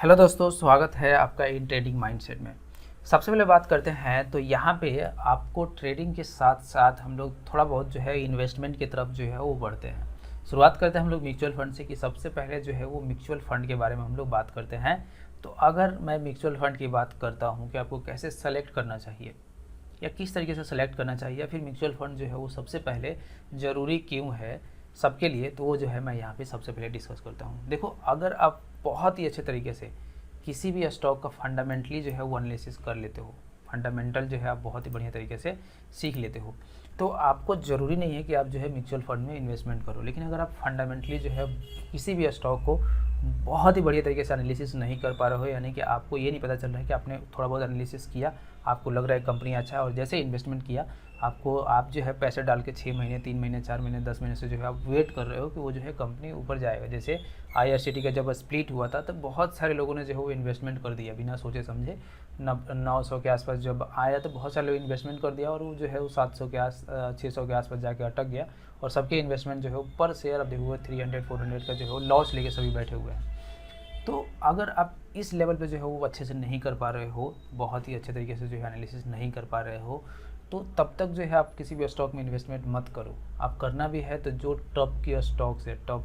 Hello दोस्तों, स्वागत है आपका इन ट्रेडिंग माइंडसेट में। सबसे पहले बात करते हैं तो यहाँ पे आपको ट्रेडिंग के साथ साथ हम लोग थोड़ा बहुत जो है इन्वेस्टमेंट की तरफ जो है वो बढ़ते हैं। शुरुआत करते हैं हम लोग म्यूचुअल फंड से कि सबसे पहले जो है वो म्यूचुअल फंड के बारे में हम लोग बात करते हैं। तो अगर मैं म्यूचुअल फंड की बात करता हूँ कि आपको कैसे सेलेक्ट करना चाहिए या किस तरीके से सेलेक्ट करना चाहिए या फिर म्यूचुअल फंड जो है वो सबसे पहले ज़रूरी क्यों है सबके लिए, तो वो जो है मैं यहाँ पे सबसे पहले डिस्कस करता हूँ। देखो, अगर आप बहुत ही अच्छे तरीके से किसी भी स्टॉक का फंडामेंटली जो है वो एनालिसिस कर लेते हो, फंडामेंटल जो है आप बहुत ही बढ़िया तरीके से सीख लेते हो, तो आपको ज़रूरी नहीं है कि आप जो है म्यूचुअल फंड में इन्वेस्टमेंट करो। लेकिन अगर आप फंडामेंटली जो है किसी भी स्टॉक को बहुत ही बढ़िया तरीके से एनालिसिस नहीं कर पा रहे हो, यानी कि आपको ये नहीं पता चल रहा है कि आपने थोड़ा बहुत एनालिसिस किया, आपको लग रहा है कंपनी अच्छा है और जैसे इन्वेस्टमेंट किया आप जो है पैसे डाल के 6 महीने 3 महीने 4 महीने 10 महीने से जो है आप वेट कर रहे हो कि वो जो है कंपनी ऊपर जाएगा। जैसे IRCTC का जब स्प्लिट हुआ था तब बहुत सारे लोगों ने जो है वो इन्वेस्टमेंट कर दिया बिना सोचे समझे। 900 के आसपास जब आया तो बहुत सारे लोग इन्वेस्टमेंट कर दिया और वो जो है वो 700 के 600 के आसपास जाके अटक गया और सबके इन्वेस्टमेंट जो है पर शेयर अब देखोगे 300 400 का जो है वो लॉस लेके सभी बैठे हुए हैं। तो अगर आप इस लेवल पे जो है वो अच्छे से नहीं कर पा रहे हो, बहुत ही अच्छे तरीके से जो है एनालिसिस नहीं कर पा रहे हो, तो तब तक जो है आप किसी भी स्टॉक में इन्वेस्टमेंट मत करो। आप करना भी है तो जो टॉप की स्टॉक्स है, टॉप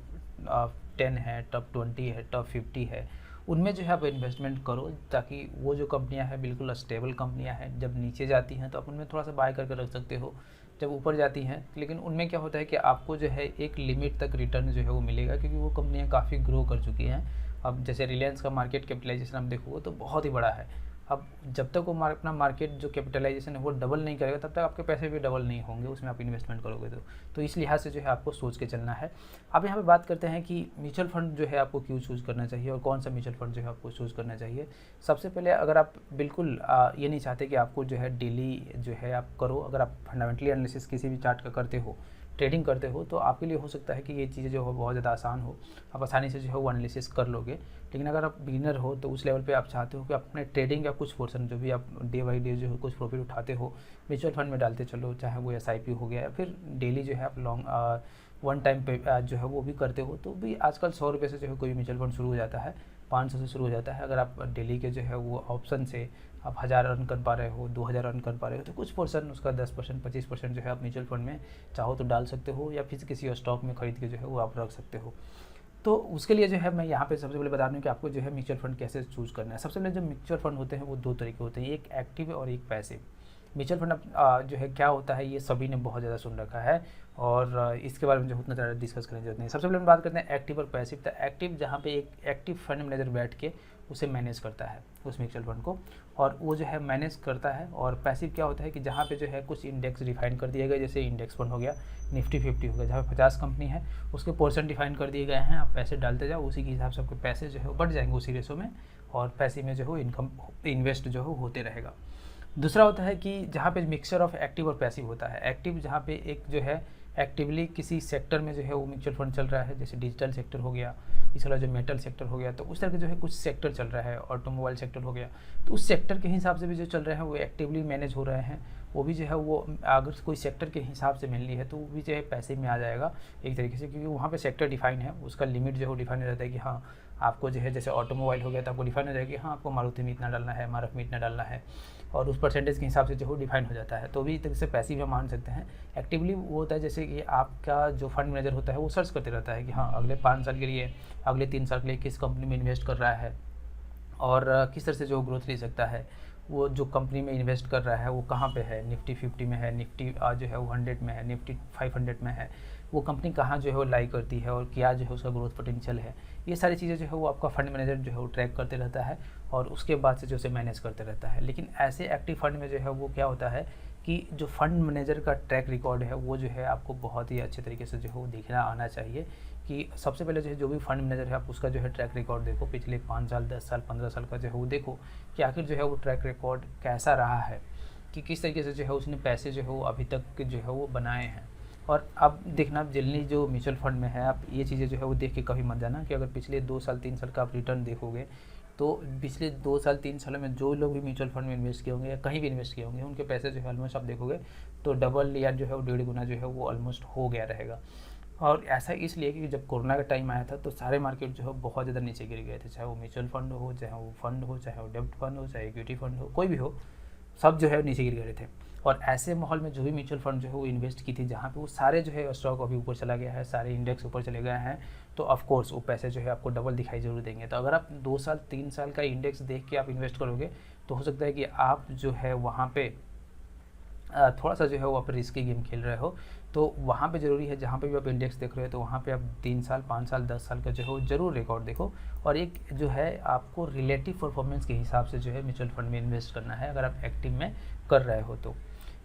10 है, टॉप 20 है, टॉप 50 है, उनमें जो है आप इन्वेस्टमेंट करो, ताकि वो जो कंपनियां हैं बिल्कुल स्टेबल कंपनियां हैं। जब नीचे जाती हैं तो आप उनमें थोड़ा सा बाय करके रख सकते हो, जब ऊपर जाती हैं लेकिन उनमें क्या होता है कि आपको जो है एक लिमिट तक रिटर्न जो है वो मिलेगा, क्योंकि वो कंपनियां काफ़ी ग्रो कर चुकी हैं। अब जैसे रिलायंस का मार्केट कैपिटलाइजेशन आप देखोगे तो बहुत ही बड़ा है। अब जब तक वो अपना मार्केट जो कैपिटलाइजेशन है वो डबल नहीं करेगा तब तक आपके पैसे भी डबल नहीं होंगे उसमें आप इन्वेस्टमेंट करोगे तो इस लिहाज से जो है आपको सोच के चलना है। अब यहाँ पे बात करते हैं कि म्यूचुअल फंड जो है आपको क्यों चूज़ करना चाहिए और कौन सा म्यूचुअल फंड जो है आपको चूज़ करना चाहिए। सबसे पहले अगर आप बिल्कुल ये नहीं चाहते कि आपको जो है डेली जो है आप करो, अगर आप फंडामेंटली एनालिसिस किसी भी चार्ट का करते हो, ट्रेडिंग करते हो, तो आपके लिए हो सकता है कि ये चीज़ें जो हो बहुत ज़्यादा आसान हो, आप आसानी से जो है वो एनालिसिस कर लोगे। लेकिन अगर आप बिगिनर हो तो उस लेवल पे आप चाहते हो कि अपने ट्रेडिंग का कुछ पोर्शन जो भी आप डे बाई डे जो है कुछ प्रॉफिट उठाते हो म्यूचुअल फंड में डालते चलो, चाहे वो SIP हो गया या फिर डेली जो है आप लॉन्ग वन टाइम पे जो है वो भी करते हो, तो भी आजकल 100 रुपये से जो है कोई म्यूचुअल फंड शुरू हो जाता है, 500 से शुरू हो जाता है। अगर आप डेली के जो है वो ऑप्शन से आप 1000 अर्न कर पा रहे हो, 2000 अर्न कर पा रहे हो, तो कुछ पोर्शन उसका 10% 25% जो है आप म्यूचुअल फंड में चाहो तो डाल सकते हो या फिर किसी स्टॉक में खरीद के जो है वो आप रख सकते हो। तो उसके लिए जो है मैं यहाँ पे सबसे पहले बता दूँ कि आपको जो है म्यूचुअल फंड कैसे चूज़ करना है। सबसे पहले जो म्यूचुअल फंड होते हैं वो दो तरीके होते हैं, एक एक्टिव और एक पैसिव। म्यूचुअल फंड जो है क्या होता है ये सभी ने बहुत ज़्यादा सुन रखा है और इसके बारे में जो उतना ज़्यादा डिस्कस करने की जरूरत नहीं। सबसे पहले हम बात करते हैं एक्टिव और पैसिव। तो एक्टिव जहाँ पे एक एक्टिव फंड मैनेजर बैठ के उसे मैनेज करता है उस म्यूचुअल फंड को, और वो जो है मैनेज करता है। और पैसिव क्या होता है कि जहाँ पे जो है कुछ इंडेक्स डिफाइन कर दिए गए, जैसे इंडेक्स फंड हो गया, निफ्टी 50 हो गया, जहाँ पे 50 कंपनी है उसके पोर्शन डिफाइन कर दिए गए हैं, आप पैसे डालते जाओ, उसी के हिसाब से आपके पैसे जो है बढ़ जाएंगे उसी रेशो में, और पैसे में जो है इनकम इन्वेस्ट जो है होते रहेगा। दूसरा होता है कि जहाँ पे मिक्सचर ऑफ एक्टिव और पैसिव होता है। एक्टिव जहाँ पे एक जो है एक्टिवली किसी सेक्टर में जो है वो म्यूचुअल फंड चल रहा है, जैसे डिजिटल सेक्टर हो गया, इसके अलावा जो मेटल सेक्टर हो गया, तो उस तरह के जो है कुछ सेक्टर चल रहा है, ऑटोमोबाइल सेक्टर हो गया, तो उस सेक्टर के हिसाब से भी जो चल रहे हैं वो एक्टिवली मैनेज हो रहे हैं। वो भी जो है वो अगर कोई सेक्टर के हिसाब से मिल ली है तो वो भी जो है पैसे में आ जाएगा एक तरीके से, क्योंकि वहाँ पे सेक्टर डिफाइन है, उसका लिमिट जो है डिफाइन हो जाता है कि हाँ आपको जो है जैसे ऑटोमोबाइल हो गया तो आपको डिफाइन हो जाएगा कि हाँ आपको मारुति में इतना डालना है, मारुति में इतना डालना है, और उस परसेंटेज के हिसाब से जो है डिफाइन हो जाता है। तो भी तरह से पैसिव में मान सकते हैं। एक्टिवली वो होता है जैसे कि आपका जो फंड मैनेजर होता है वो सर्च करते रहता है कि हाँ अगले 5 साल के लिए, अगले 3 साल के लिए किस कंपनी में इन्वेस्ट कर रहा है और किस तरह से जो ग्रोथ ले सकता है। वो जो कंपनी में इन्वेस्ट कर रहा है वो कहाँ पे है, निफ्टी 50 में है, निफ्टी जो है वो 100 में है, निफ्टी 500 में है, वो कंपनी कहाँ जो है वो लाई करती है और क्या जो है उसका ग्रोथ पोटेंशियल है। ये सारी चीज़ें जो है वो आपका फंड मैनेजर जो है वो ट्रैक करते रहता है और उसके बाद से जो उसे मैनेज करते रहता है। लेकिन ऐसे एक्टिव फंड में जो है वो क्या होता है कि जो फंड मैनेजर का ट्रैक रिकॉर्ड है वो जो है आपको बहुत ही अच्छे तरीके से जो है वो देखना आना चाहिए। कि सबसे पहले जो है जो भी फंड मैनेजर है आप उसका जो है ट्रैक रिकॉर्ड देखो, पिछले 5 साल 10 साल 15 साल का जो है वो देखो कि आखिर जो है वो ट्रैक रिकॉर्ड कैसा रहा है, कि किस तरीके से जो है उसने पैसे जो है वो अभी तक जो है वो बनाए हैं। और अब देखना जल्दी जो म्यूचुअल फंड में है आप ये चीज़ें जो है वो देख के कभी मत जाना कि अगर पिछले 2 साल 3 साल का आप रिटर्न देखोगे तो पिछले 2 साल 3 सालों में जो लोग भी म्यूचुअल फंड में इन्वेस्ट किए होंगे या कहीं भी इन्वेस्ट किए होंगे उनके पैसे जो है ऑलमोस्ट आप देखोगे तो डबल या जो है वो 1.5 गुना जो है वो ऑलमोस्ट हो गया रहेगा। और ऐसा इसलिए कि जब कोरोना का टाइम आया था तो सारे मार्केट जो है बहुत ज़्यादा नीचे गिर गए थे, चाहे वो म्यूचुअल फंड हो, चाहे वो फंड हो, चाहे वो डेब्ट फंड हो, चाहे इक्विटी फंड हो, कोई भी हो, सब जो है नीचे गिर गए थे। और ऐसे माहौल में जो भी म्यूचुअल फंड जो है वो इन्वेस्ट की थी, जहाँ पे वो सारे जो है स्टॉक अभी ऊपर चला गया है, सारे इंडेक्स ऊपर चले गए हैं, तो ऑफ कोर्स वो पैसे जो है आपको डबल दिखाई जरूर देंगे। तो अगर आप 2 साल 3 साल का इंडेक्स देख के आप इन्वेस्ट करोगे तो हो सकता है कि आप जो है वहाँ पे थोड़ा सा जो है वो आप रिस्की गेम खेल रहे हो। तो वहाँ पे ज़रूरी है, जहाँ पे भी आप इंडेक्स देख रहे हो तो वहाँ पे आप 3 साल 5 साल 10 साल का जो है वो ज़रूर रिकॉर्ड देखो। और एक जो है आपको रिलेटिव परफॉर्मेंस के हिसाब से जो है म्यूचुअल फंड में इन्वेस्ट करना है, अगर आप एक्टिव में कर रहे हो तो।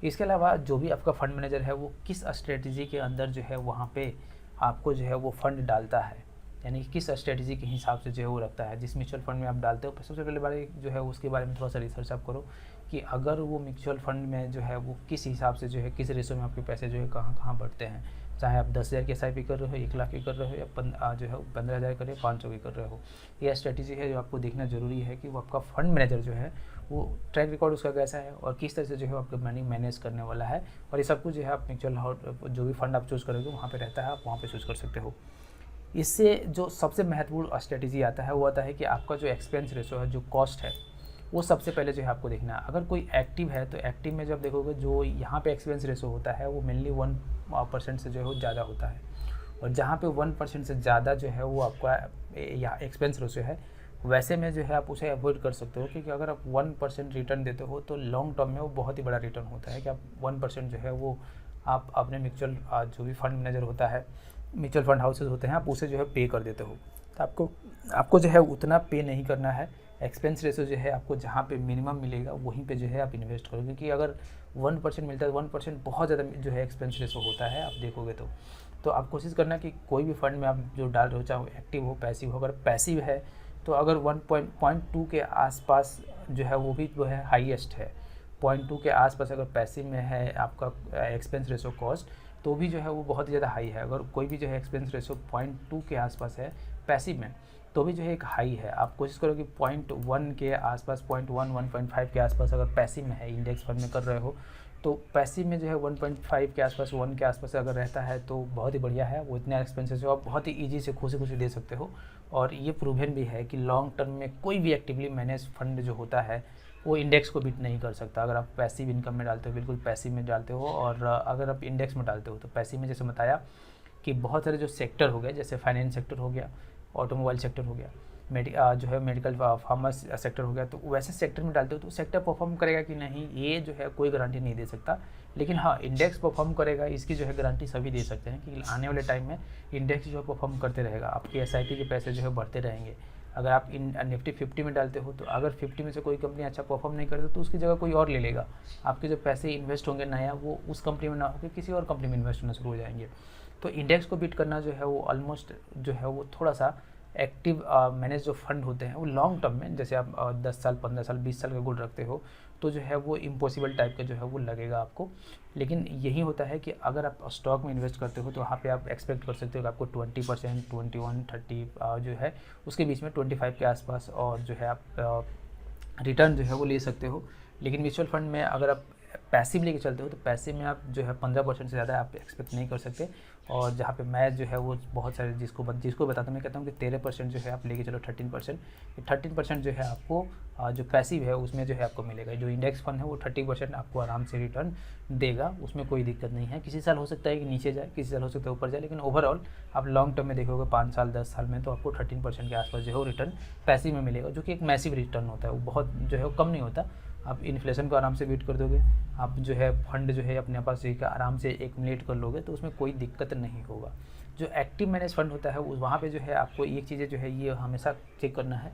इसके अलावा जो भी आपका फंड मैनेजर है वो किस स्ट्रेटजी के अंदर जो है वहाँ पे आपको जो है वो फंड डालता है, यानी कि किस स्ट्रेटजी के हिसाब से जो है वो रखता है। जिस म्यूचुअल फंड में आप डालते हो, सबसे पहले बारे जो है उसके बारे में थोड़ा सा रिसर्च आप करो कि अगर वो म्यूचुअल फंड में जो है वो किस हिसाब से जो है, किस रेशो में आपके पैसे जो है कहाँ कहाँ बढ़ते हैं। चाहे आप 10,000 की SIP कर रहे हो, 1 लाख की कर रहे हो, या जो है 15,000 कर रहे हो, 500 की कर रहे हो। यह स्ट्रेटजी है जो आपको देखना जरूरी है कि वो आपका फंड मैनेजर जो है वो ट्रैक रिकॉर्ड उसका कैसा है और किस तरह से जो है आपका मनी मैनेज करने वाला है। और ये सब कुछ जो है आप म्यूचुअल जो भी फंड आप चूज़ करोगे वहाँ पे रहता है, आप वहाँ पे चूज़ कर सकते हो। इससे जो सबसे महत्वपूर्ण स्ट्रेटजी आता है वो आता है कि आपका जो एक्सपेंस रेशो है, जो कॉस्ट है, वो सबसे पहले जो है आपको देखना है। अगर कोई एक्टिव है तो एक्टिव में जब देखोगे जो यहाँ पे एक्सपेंस रेशो होता है वो मेनली 1% से जो है वो ज़्यादा होता है। और जहाँ पे 1% से ज़्यादा जो है वो आपका यहाँ एक्सपेंस रेशो है, वैसे में जो है आप उसे अवॉइड कर सकते हो, क्योंकि अगर आप 1% रिटर्न देते हो तो लॉन्ग टर्म में वो बहुत ही बड़ा रिटर्न होता है कि आप 1% जो है वो आप अपने म्यूचुअल जो भी फंड मैनेजर होता है, म्यूचुअल फंड हाउसेज होते हैं, आप उसे जो है पे कर देते हो। तो आपको जो है उतना पे नहीं करना है। एक्सपेंस रेशो जो है आपको जहाँ पे मिनिमम मिलेगा वहीं पे जो है आप इन्वेस्ट करो, क्योंकि अगर 1% मिलता है, 1% बहुत ज़्यादा जो है एक्सपेंस रेशो होता है, आप देखोगे तो आप कोशिश करना कि कोई भी फंड में आप जो डाल रहे हो, चाहे वो एक्टिव हो पैसिव हो, अगर पैसिव है तो अगर 1.2 के आसपास जो है वो भी जो है हाईएस्ट है, 0.2 के आसपास अगर पैसिव में है आपका एक्सपेंस रेशो कॉस्ट, तो भी जो है वो बहुत ज़्यादा हाई है। अगर कोई भी जो है एक्सपेंस रेशो 0.2 के आसपास है पैसिव में, तो भी जो है एक हाई है। आप कोशिश करो कि 0.1 के आसपास, 0.1 1.5 के आसपास अगर पैसिव में है, इंडेक्स फंड में कर रहे हो, तो पैसिव में जो है 1.5 के आसपास, 1 के आसपास अगर रहता है तो बहुत ही बढ़िया है। वो इतना एक्सपेंसेस हो, आप बहुत ही ईजी से खुशी खुशी दे सकते हो। और ये प्रूवन भी है कि लॉन्ग टर्म में कोई भी एक्टिवली मैनेज फंड जो होता है वो इंडेक्स को बीट नहीं कर सकता। अगर आप पैसिव इनकम में डालते हो, बिल्कुल पैसिव में डालते हो, और अगर आप इंडेक्स में डालते हो तो पैसिव में जैसे बताया कि बहुत सारे जो सेक्टर हो गए, जैसे फाइनेंस सेक्टर हो गया, ऑटोमोबाइल सेक्टर हो गया, जो है मेडिकल फार्मास सेक्टर हो गया, तो वैसे सेक्टर में डालते हो तो सेक्टर परफॉर्म करेगा कि नहीं, ये जो है कोई गारंटी नहीं दे सकता। लेकिन हाँ, इंडेक्स परफॉर्म करेगा, इसकी जो है गारंटी सभी दे सकते हैं कि आने वाले टाइम में इंडेक्स जो है परफॉर्म करते रहेगा, आपके SIP के पैसे जो है बढ़ते रहेंगे। अगर आप निफ्टी 50 में डालते हो तो अगर 50 में से कोई कंपनी अच्छा परफॉर्म नहीं करती तो उसकी जगह कोई और ले लेगा। आपके जो पैसे इन्वेस्ट होंगे नया, वो उस कंपनी में ना होकर किसी और कंपनी में इन्वेस्ट होना शुरू हो जाएंगे। तो इंडेक्स को बीट करना जो है वो ऑलमोस्ट जो है वो थोड़ा सा एक्टिव मैनेज जो फंड होते हैं वो लॉन्ग टर्म में, जैसे आप 10 साल 15 साल 20 साल का गोल रखते हो, तो जो है वो इम्पॉसिबल टाइप का जो है वो लगेगा आपको। लेकिन यही होता है कि अगर आप स्टॉक में इन्वेस्ट करते हो तो वहाँ पे आप एक्सपेक्ट कर सकते हो कि आपको 20%, 21, 30 जो है उसके बीच में 25 के आसपास और जो है आप रिटर्न जो है वो ले सकते हो। लेकिन म्यूचुअल फंड में अगर आप पैसिव लेके चलते हो तो पैसिव में आप जो है 15% से ज़्यादा आप एक्सपेक्ट नहीं कर सकते। और जहाँ पे मैं जो है वो बहुत सारे जिसको बताता हूँ, मैं कहता हूँ कि 13% जो है आप लेके चलो 13%, 13% जो है आपको जो पैसिव है उसमें जो है आपको मिलेगा। जो इंडेक्स फंड है वो 30% आपको आराम से रिटर्न देगा, उसमें कोई दिक्कत नहीं है। किसी साल हो सकता है कि नीचे जाए, किसी साल हो सकता है ऊपर जाए, लेकिन ओवरऑल आप लॉन्ग टर्म में देखोगे 5 साल 10 साल में तो आपको 13% के आसपास जो है वो रिटर्न पैसिव में मिलेगा, जो कि एक मैसिव रिटर्न होता है। वो बहुत जो है वो कम नहीं होता। आप इन्फ्लेशन को आराम से बीट कर दोगे, आप जो है फंड जो है अपने पास आराम से एक्युमुलेट कर लोगे, तो उसमें कोई दिक्कत नहीं होगा। जो एक्टिव मैनेज फंड होता है वहाँ पे जो है आपको एक चीज़ें जो है ये हमेशा चेक करना है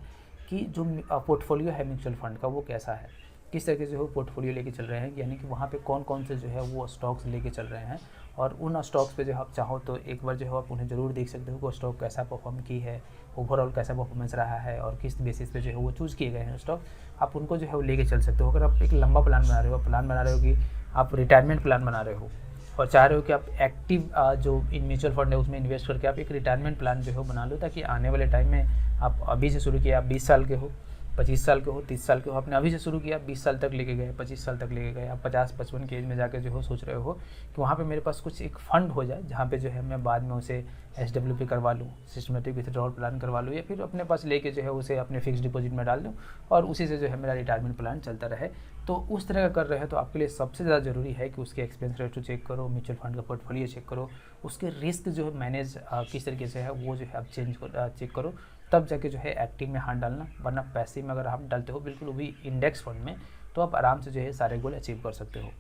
कि जो पोर्टफोलियो है म्यूचुअल फंड का वो कैसा है, किस तरीके से वो पोर्टफोलियो लेके चल रहे हैं, यानी कि वहाँ पे कौन कौन से जो है वो स्टॉक्स लेके चल रहे हैं। और उन स्टॉक्स पे जो आप चाहो तो एक बार जो है आप उन्हें ज़रूर देख सकते हो कि स्टॉक कैसा परफॉर्म की है, ओवरऑल कैसा परफॉर्मेंस रहा है और किस बेसिस पे जो है वो चूज़ किए गए हैं स्टॉक, आप उनको जो है वो लेके चल सकते हो। अगर आप एक लंबा प्लान बना रहे हो कि आप रिटायरमेंट प्लान बना रहे हो और चाह रहे हो कि आप एक्टिव जो इन म्यूचुअल फंड है उसमें इन्वेस्ट करके आप एक रिटायरमेंट प्लान जो है बना लो, ताकि आने वाले टाइम में आप अभी से शुरू किया, आप 20 साल के हो 25 साल के हो, 30 साल के हो, आपने अभी से शुरू किया, 20 साल तक लेके गए, 25 साल तक लेके गए, आप 50-55 की एज में जाके जो हो सोच रहे हो कि वहाँ पे मेरे पास कुछ एक फ़ंड हो जाए जहाँ पे जो है मैं बाद में उसे SWP करवा लूँ, सिस्टमेटिक विथड्रॉल प्लान करवा लूँ, या फिर अपने पास लेके जो है उसे अपने फिक्स डिपॉजिट में डाल दूँ और उसी से जो है मेरा रिटायरमेंट प्लान चलता रहे। तो उस तरह का कर रहे हैं तो आपके लिए सबसे ज़्यादा ज़रूरी है कि उसके एक्सपेंस रेशो चेक करो, म्यूचुअल फंड का पोर्टफोलियो चेक करो, उसके रिस्क जो है मैनेज किस तरीके से है वो जो है आप चेक करो, तब जाके जो है एक्टिव में हाथ डालना। वरना पैसे में अगर आप डालते हो बिल्कुल वो भी इंडेक्स फंड में, तो आप आराम से जो है सारे गोल अचीव कर सकते हो।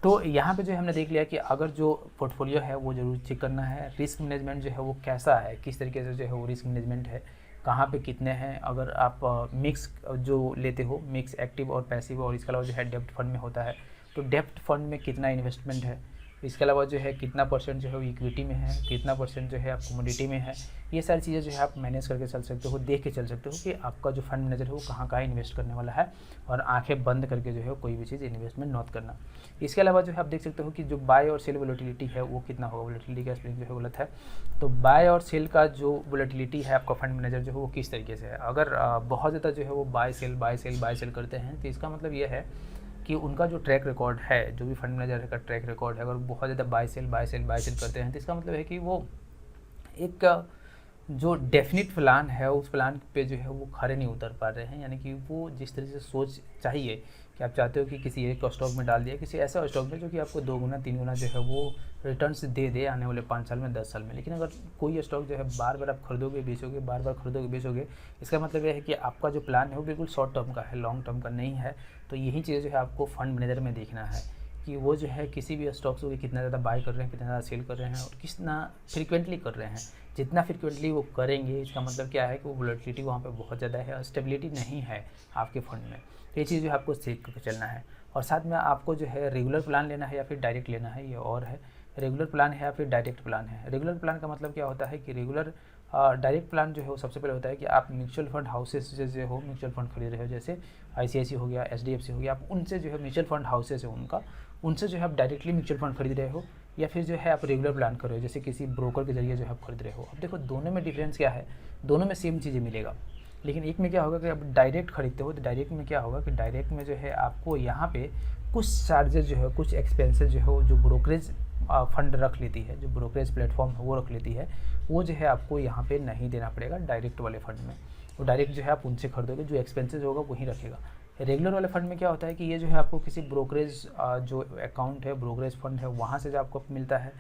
तो यहाँ पे जो है हमने देख लिया कि अगर जो पोर्टफोलियो है वो जरूर चेक करना है, रिस्क मैनेजमेंट जो है वो कैसा है, किस तरीके से जो है वो रिस्क मैनेजमेंट है, कहाँ पे कितने हैं। अगर आप मिक्स जो लेते हो, मिक्स एक्टिव और पैसिव, और इसके अलावा जो है डेप्ट फंड में होता है, तो डेप्ट फंड में कितना इन्वेस्टमेंट है, इसके अलावा जो है कितना परसेंट जो है वो इक्विटी में है, कितना परसेंट जो है आप कमोडिटी में है, ये सारी चीज़ें जो है आप मैनेज करके चल सकते हो, देख के चल सकते हो कि आपका जो फंड मैनेजर है वो कहाँ कहाँ इन्वेस्ट करने वाला है, और आंखें बंद करके जो है कोई भी चीज़ इन्वेस्टमेंट नॉट करना। इसके अलावा जो है आप देख सकते हो कि जो बाय और सेल वोलेटिलिटी है वो कितना होगा, वोलेटिलिटी का स्पेलिंग जो है गलत है, तो बाय और सेल का जो वोलेटिलिटी है आपका फंड मैनेजर जो है वो किस तरीके से है। अगर बहुत ज़्यादा जो है वो बाय सेल करते हैं, तो इसका मतलब ये है कि उनका जो ट्रैक रिकॉर्ड है, जो भी फंड मैनेजर का ट्रैक रिकॉर्ड है, अगर बहुत ज़्यादा बाय सेल करते हैं, तो इसका मतलब है कि वो एक जो डेफिनिट प्लान है उस प्लान पे जो है वो खरे नहीं उतर पा रहे हैं। यानी कि वो जिस तरह से सोच चाहिए कि आप चाहते हो कि किसी एक स्टॉक में डाल दिया, किसी ऐसा स्टॉक में जो कि आपको 2 गुना 3 गुना जो है वो रिटर्न्स दे आने वाले 5 साल में, 10 साल में। लेकिन अगर कोई स्टॉक जो है बार बार आप खरीदोगे बेचोगे, बार बार खरीदोगे बेचोगे, इसका मतलब यह है कि आपका जो प्लान है वो बिल्कुल शॉर्ट टर्म का है, लॉन्ग टर्म का नहीं है। तो यही चीज़ जो है आपको फंड मैनेजर में देखना है कि वो जो है किसी भी स्टॉक्स को कितना ज़्यादा बाय कर रहे हैं, कितना ज़्यादा सेल कर रहे हैं, और कितना फ्रिक्वेंटली कर रहे हैं। जितना फ्रिक्वेंटली वो करेंगे, इसका मतलब क्या है कि वो वोलेटिलिटी वहाँ पे बहुत ज़्यादा है, स्टेबिलिटी नहीं है आपके फंड में। तो ये चीज़ जो है आपको सीख करके चलना है। और साथ में आपको जो है रेगुलर प्लान लेना है या फिर डायरेक्ट लेना है, ये और है। रेगुलर प्लान है या फिर डायरेक्ट प्लान है। रेगुलर प्लान का मतलब क्या होता है कि रेगुलर डायरेक्ट प्लान जो है वो सबसे पहले होता है कि आप म्यूचुअल फंड हाउसेस से जो हो म्यूचुअल फंड खरीद रहे हो, जैसे ICICI हो गया, HDFC हो गया, आप उनसे जो है म्यूचुअल फंड हाउसेस है उनसे जो है आप डायरेक्टली म्यूचुअल फंड खरीद रहे हो, या फिर जो है आप रेगुलर प्लान कर रहे हो, जैसे किसी ब्रोकर के जरिए जो है आप खरीद रहे हो। अब देखो दोनों में डिफरेंस क्या है, दोनों में सेम चीज़ें मिलेगा, लेकिन एक में क्या होगा कि आप डायरेक्ट खरीदते हो, तो डायरेक्ट में क्या होगा कि डायरेक्ट में जो है आपको यहाँ पे कुछ चार्जेस जो है, कुछ एक्सपेंसेस जो है जो ब्रोकरेज फंड रख लेती है, जो ब्रोकरेज प्लेटफॉर्म है वो रख लेती है, वो जो है आपको यहाँ पे नहीं देना पड़ेगा डायरेक्ट वाले फंड में। तो डायरेक्ट जो है आप उनसे खरीदोगे, जो एक्सपेंसेस होगा वही रखेगा। रेगुलर वाले फंड में क्या होता है कि ये जो है आपको किसी ब्रोकरेज जो अकाउंट है, ब्रोकरेज फंड है, वहाँ से जो आपको मिलता है,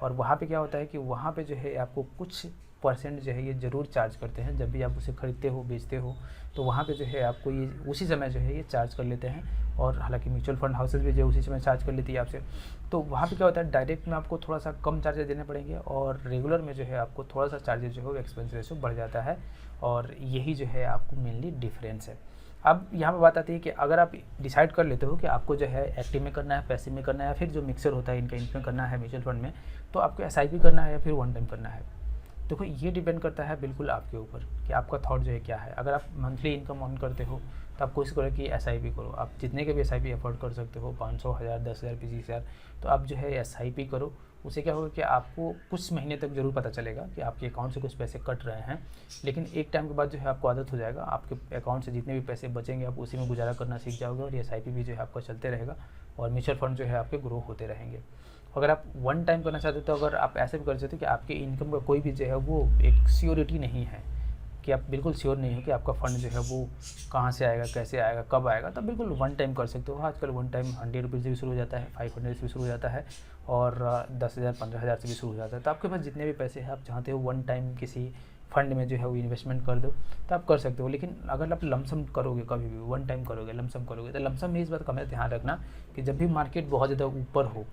और वहाँ पे क्या होता है कि वहाँ पे जो है आपको कुछ परसेंट जो है ये ज़रूर चार्ज करते हैं जब भी आप उसे खरीदते हो बेचते हो, तो वहाँ पे जो है आपको ये उसी समय जो है ये चार्ज कर लेते हैं। और हालांकि म्यूचुअल फंड हाउसेस भी जो उसी समय चार्ज कर लेती है आपसे। तो वहाँ पे क्या होता है, डायरेक्ट में आपको थोड़ा सा कम चार्जेस देने पड़ेंगे, और रेगुलर में जो है आपको थोड़ा सा चार्जेस जो है एक्सपेंस रेशो बढ़ जाता है, और यही जो है आपको मेनली डिफरेंस है। अब यहाँ पे बात आती है कि अगर आप डिसाइड कर लेते हो कि आपको जो है एक्टिव में करना है, पैसिव में करना है, या फिर जो मिक्सर होता है इनका इनमें करना है म्यूचुअल फंड में, तो आपको SIP करना है या फिर वन टाइम करना है। देखो ये डिपेंड करता है बिल्कुल आपके ऊपर कि आपका थॉट जो है क्या है। अगर आप मंथली इनकम अर्न करते हो तो आप कोशिश करो कि SIP करो। आप जितने के भी SIP अफोर्ड कर सकते हो, 500, 1000, 10,000, 20,000, तो आप जो है SIP करो। उससे क्या होगा कि आपको कुछ महीने तक ज़रूर पता चलेगा कि आपके अकाउंट से कुछ पैसे कट रहे हैं, लेकिन एक टाइम के बाद जो है आपको आदत हो जाएगा, आपके अकाउंट से जितने भी पैसे बचेंगे आप उसी में गुजारा करना सीख जाओगे, और ये SIP भी जो है आपका चलते रहेगा, और म्यूचुअल फंड जो है आपके ग्रो होते रहेंगे। अगर आप वन टाइम करना चाहते हो तो अगर आप ऐसे भी कर सकते हो कि आपके इनकम का कोई भी जो है वो एक सियोरिटी नहीं है, कि आप बिल्कुल श्योर नहीं हो कि आपका फ़ंड जो है वो कहाँ से आएगा, कैसे आएगा, कब आएगा, तो बिल्कुल वन टाइम कर सकते हो। आजकल वन टाइम 100 रुपीज़ से भी शुरू हो जाता है, 500 से भी शुरू हो जाता है, और 10,000, 15,000 से भी शुरू हो जाता है। तो आपके पास जितने भी पैसे हैं आप चाहते हो वन टाइम किसी फंड में जो है वो इन्वेस्टमेंट कर दो, तो आप कर सकते हो। लेकिन अगर आप लमसम करोगे, कभी भी वन टाइम करोगे, लमसम करोगे, तो लमसम में इस बात का हमें ध्यान रखना कि जब भी मार्केट बहुत ज़्यादा ऊपर हो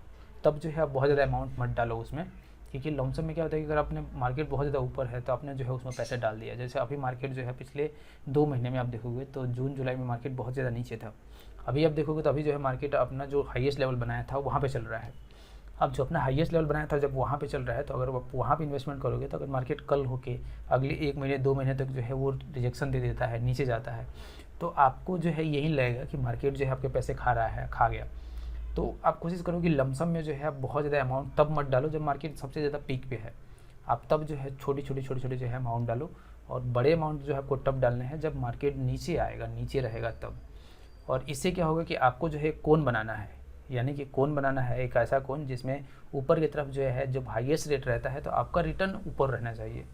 तब जो है आप बहुत ज़्यादा अमाउंट मत डालो उसमें, क्योंकि लमसम में क्या होता है कि अगर आपने मार्केट बहुत ज़्यादा ऊपर है तो आपने जो है उसमें पैसे डाल दिया। जैसे अभी मार्केट जो है पिछले 2 महीने में आप देखोगे तो जून जुलाई में मार्केट बहुत ज़्यादा नीचे था। अभी आप देखोगे तो अभी जो है मार्केट अपना जो हाईएस्ट लेवल बनाया था वहाँ पे चल रहा है। अब जो अपना हाईएस्ट लेवल बनाया था जब वहाँ पे चल रहा है, तो अगर आप वहाँ पे इन्वेस्टमेंट करोगे तो अगर मार्केट कल होके अगले 1 महीने 2 महीने तक जो है वो रिजेक्शन दे देता है, नीचे जाता है, तो आपको जो है यही लगेगा कि मार्केट जो है आपके पैसे खा रहा है, खा गया। तो आप कोशिश करो कि लमसम में जो है आप बहुत ज़्यादा अमाउंट तब मत डालो जब मार्केट सबसे ज़्यादा पीक पे है। आप तब जो है छोटी छोटी जो है अमाउंट डालो, और बड़े अमाउंट जो है आपको तब डालने हैं जब मार्केट नीचे आएगा, नीचे रहेगा तब। और इससे क्या होगा कि आपको जो है कोन बनाना है, यानी कि कोन बनाना है, एक ऐसा कोन जिसमें ऊपर की तरफ जो है जब हाईएस्ट रेट रहता है तो आपका रिटर्न ऊपर रहना चाहिए,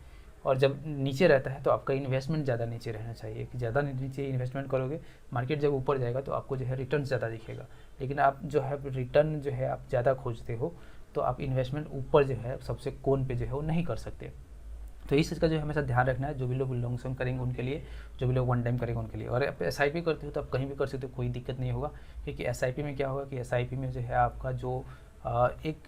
और जब नीचे रहता है तो आपका इन्वेस्टमेंट ज़्यादा नीचे रहना चाहिए। कि ज़्यादा नीचे इन्वेस्टमेंट करोगे, मार्केट जब ऊपर जाएगा तो आपको जो है रिटर्न ज़्यादा दिखेगा, लेकिन आप जो है रिटर्न जो है आप ज़्यादा खोजते हो तो आप इन्वेस्टमेंट ऊपर जो है सबसे कोन पे जो है वो नहीं कर सकते। तो इस चीज़ का जो है हमेशा ध्यान रखना है, जो भी लोग लॉन्ग टर्म करेंगे उनके लिए, जो भी लोग वन टाइम करेंगे उनके लिए। और आप SIP करते हो तो आप कहीं भी कर सकते हो, कोई दिक्कत नहीं होगा, क्योंकि SIP में क्या होगा कि SIP में जो है आपका जो एक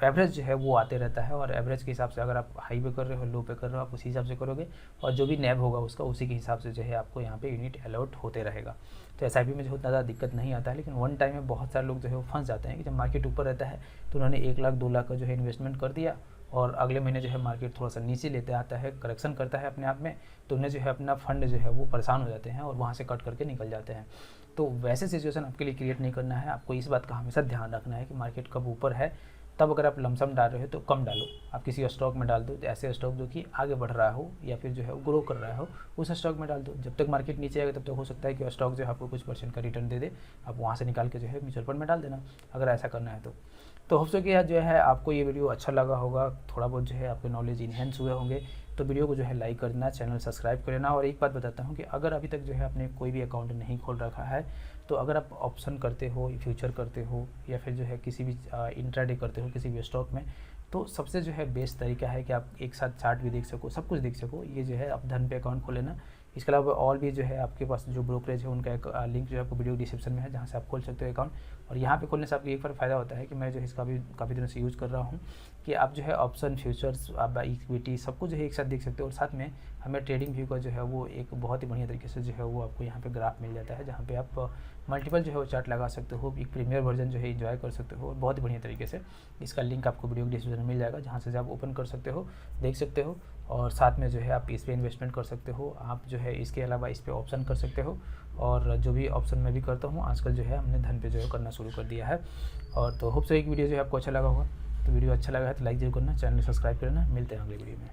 एवरेज जो है वो आते रहता है, और एवरेज के हिसाब से अगर आप हाई पे कर रहे हो, लो पे कर रहे हो, आप उसी हिसाब से करोगे, और जो भी नैब होगा उसका उसी के हिसाब से जो है आपको यहाँ पे यूनिट अलॉट होते रहेगा। तो SIP में जो उतना ज़्यादा दिक्कत नहीं आता है, लेकिन वन टाइम में बहुत सारे लोग जो है वो फंस जाते हैं कि जब मार्केट ऊपर रहता है तो उन्होंने 1 लाख 2 लाख का जो है इन्वेस्टमेंट कर दिया, और अगले महीने जो है मार्केट थोड़ा सा नीचे लेते आता है, करेक्शन करता है अपने आप में, तो उन्हें जो है अपना फंड जो है वो परेशान हो जाते हैं और वहाँ से कट करके निकल जाते हैं। तो वैसे सिचुएशन आपके लिए क्रिएट नहीं करना है। आपको इस बात का हमेशा ध्यान रखना है कि मार्केट कब ऊपर है, तब अगर आप लमसम डाल रहे हो तो कम डालो, आप किसी स्टॉक में डाल दो, ऐसे स्टॉक जो कि आगे बढ़ रहा हो या फिर जो है ग्रो कर रहा हो उस स्टॉक में डाल दो। जब तक मार्केट नीचे आएगा तब तक हो सकता है कि स्टॉक जो है आपको कुछ % का रिटर्न दे दे, आप वहाँ से निकाल के जो है म्यूचुअल फंड में डाल देना, अगर ऐसा करना है तो होप सो कि जो है आपको ये वीडियो अच्छा लगा होगा, थोड़ा बहुत जो है आपके नॉलेज इन्हेंस हुए होंगे। तो वीडियो को जो है लाइक कर देना, चैनल सब्सक्राइब कर लेना। और एक बात बताता हूँ कि अगर अभी तक जो है आपने कोई भी अकाउंट नहीं खोल रखा है, तो अगर आप ऑप्शन करते हो, फ्यूचर करते हो, या फिर जो है किसी भी इंट्राडे करते हो किसी भी स्टॉक में, तो सबसे जो है बेस्ट तरीका है कि आप एक साथ चार्ट भी देख सको, सब कुछ देख सको। ये जो है आप धन पे अकाउंट खोल लेना। इसके अलावा और भी जो है आपके पास जो ब्रोकरेज है उनका एक लिंक जो है आपको वीडियो डिस्क्रिप्शन में है, जहाँ से आप खोल सकते हो अकाउंट। और यहाँ पे खोलने से आपको एक बार फ़ायदा होता है कि मैं जो है इसका भी काफ़ी दिनों से यूज़ कर रहा हूँ, कि आप जो है ऑप्शन, फ्यूचर्स, आप इक्विटी सब कुछ जो है एक साथ देख सकते हो। और साथ में हमें ट्रेडिंग व्यू का जो है वो एक बहुत ही बढ़िया तरीके से जो है वो आपको यहाँ पे ग्राफ मिल जाता है, जहाँ पे आप मल्टीपल जो है वो चार्ट लगा सकते हो, एक प्रीमियर वर्जन जो है एंजॉय कर सकते हो बहुत ही बढ़िया तरीके से। इसका लिंक आपको वीडियो डिस्क्रिप्शन में मिल जाएगा, जहाँ से आप ओपन कर सकते हो, देख सकते हो, और साथ में जो है आप इस पे इन्वेस्टमेंट कर सकते हो। आप जो है इसके अलावा इस पे ऑप्शन कर सकते हो, और जो भी ऑप्शन मैं भी करता हूँ आजकल जो है हमने धन पे जो है करना शुरू कर दिया है। और तो होप सो एक वीडियो जो है आपको अच्छा लगा होगा। तो वीडियो अच्छा लगा है तो लाइक जरूर करना, चैनल सब्सक्राइब करना। मिलते हैं अगले वीडियो में।